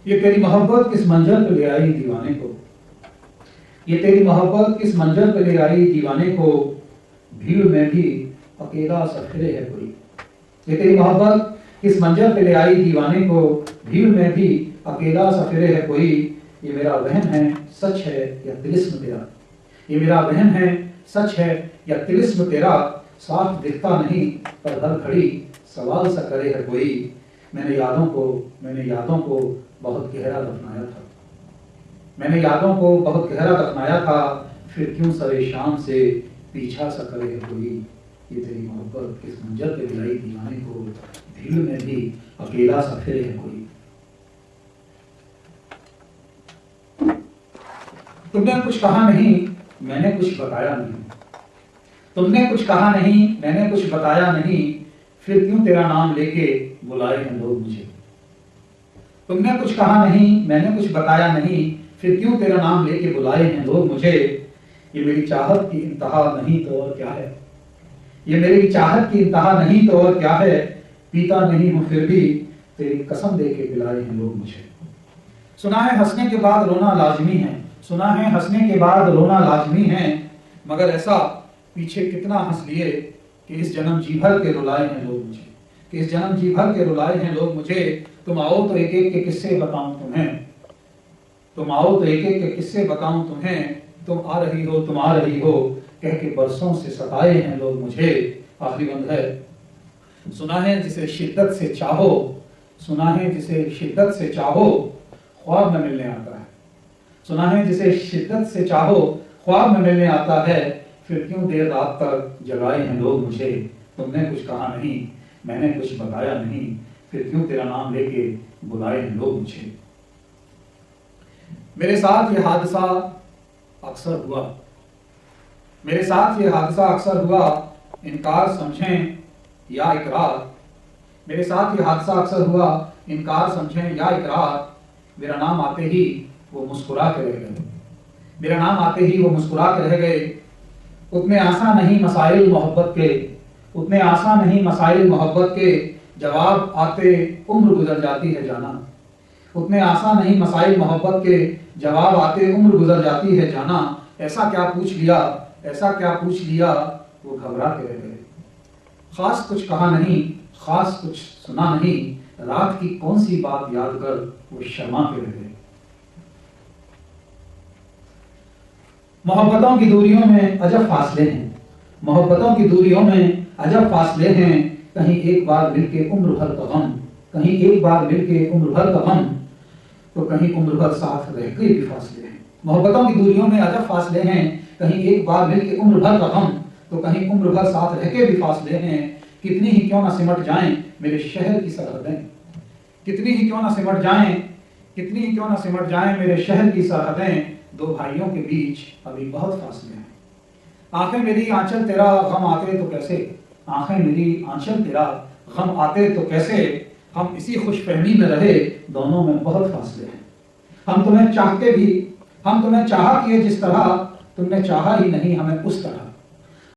ये तेरी मोहब्बत किस मंजर पे ले आई दीवाने को, ये तेरी मोहब्बत किस मंजर पे ले आई दीवाने को, भीड़ में भी अकेला सफरे है कोई। ये तेरी मोहब्बत किस मंजर पे ले आई दीवाने को, भीड़ में भी अकेला सफरे है कोई। ये मेरा वहम है सच है या तिलिस्म तेरा, ये मेरा वहम है सच है या तिलिस्म तेरा, साफ दिखता नहीं पर हर घड़ी सवाल सा करे है कोई। मैंने यादों को बहुत गहरा दफनाया था, मैंने यादों को बहुत गहरा दफनाया था, फिर क्यों सरे शाम से पीछा सा करे है कोई। ये तेरी मोहब्बत किस मंजर पे मिलाई दीवाने को, भीड़ में भी अकेला सा फिरे है कोई। तुमने कुछ कहा नहीं मैंने कुछ बताया नहीं, तुमने कुछ कहा नहीं मैंने कुछ बताया नहीं, फिर क्यों तेरा नाम लेके बुलाए हैं लोग मुझे। तुमने कुछ कहा नहीं मैंने कुछ बताया नहीं, फिर क्यों तेरा नाम लेके बुलाए हैं लोग मुझे। ये मेरी चाहत की इंतहा नहीं तो और क्या है, ये मेरी चाहत की इंतहा नहीं तो और क्या है, पीता नहीं हूं फिर भी तेरी कसम दे के पिलाए हैं लोग मुझे। सुना है हंसने के बाद रोना लाजमी है, सुना है हंसने के बाद रोना लाजमी है, मगर ऐसा पीछे कितना हंस लिए कि इस जन्म जी भर के रुलाए हैं लोग मुझे, कि इस जन्म जी भर के रुलाए हैं लोग मुझे। तुम आओ तो एक एक के किस्से बताऊं तुम्हें, तुम आओ तो एक एक के किस्से बताऊं तुम्हें, तुम आ रही हो तुम आ रही हो कह के बरसों से सताए हैं लोग मुझे। आखिरी बंद है। सुना है जिसे शिद्दत से चाहो, सुना है जिसे शिद्दत से चाहो ख्वाब में मिलने आता है, सुना है जिसे शिद्दत से चाहो ख्वाब में मिलने आता है, फिर क्यों देर रात तक जगाए हैं लोग मुझे। तुमने कुछ कहा नहीं मैंने कुछ बताया नहीं, फिर क्यों तेरा नाम लेके बुलाए हैं लोग मुझे। मेरे साथ ये हादसा अक्सर हुआ, मेरे साथ ये हादसा अक्सर हुआ, इनकार समझें या इकरार। मेरे साथ ये हादसा अक्सर हुआ, इनकार समझें या इकरार। मेरा नाम आते ही वो मुस्कुरा के रह गए, मेरा नाम आते ही वो मुस्कुरा के रह गए। उतने आसान नहीं मसाइल मोहब्बत के, उतने आसान नहीं मसाइल मोहब्बत के, जवाब आते उम्र गुजर जाती है जाना। उतने आसान नहीं मसाइल मोहब्बत के, जवाब आते उम्र गुजर जाती है जाना। ऐसा क्या पूछ लिया, ऐसा क्या पूछ लिया, वो घबरा के रह गए। खास कुछ कहा नहीं, खास कुछ सुना नहीं, रात की कौन सी बात याद कर वो शर्मा के रह गए। मोहब्बतों की दूरियों में अजब फासले हैं, मोहब्बतों की दूरियों में अजब फासले हैं। कहीं एक बार मिलके उम्र भर का गम, कहीं एक बार मिलके उम्र भर का गम, तो कहीं उम्र भर साथ रह के भी फासले हैं। मोहब्बतों की दूरियों में अजब फासले हैं, कहीं एक बार मिलके उम्र भर का गम, तो कहीं उम्र भर साथ रह के भी फासले हैं। कितनी ही क्यों ना सिमट जाएं मेरे शहर की सरहदें, कितनी ही क्यों ना सिमट जाएं, कितनी ही क्यों ना सिमट जाएं मेरे शहर की सरहदें। दो भाइयों के बीच अभी बहुत फासले हैं। आंखें मेरी आंचल तेरा गम आते तो कैसे, आंखें मेरी आंचल तेरा गम आते तो कैसे, हम इसी खुशफहमी में रहे दोनों में बहुत फासले हैं। हम तुम्हें चाहते भी, हम तुम्हें चाहा किए जिस तरह, तुमने चाहा ही नहीं हमें उस तरह।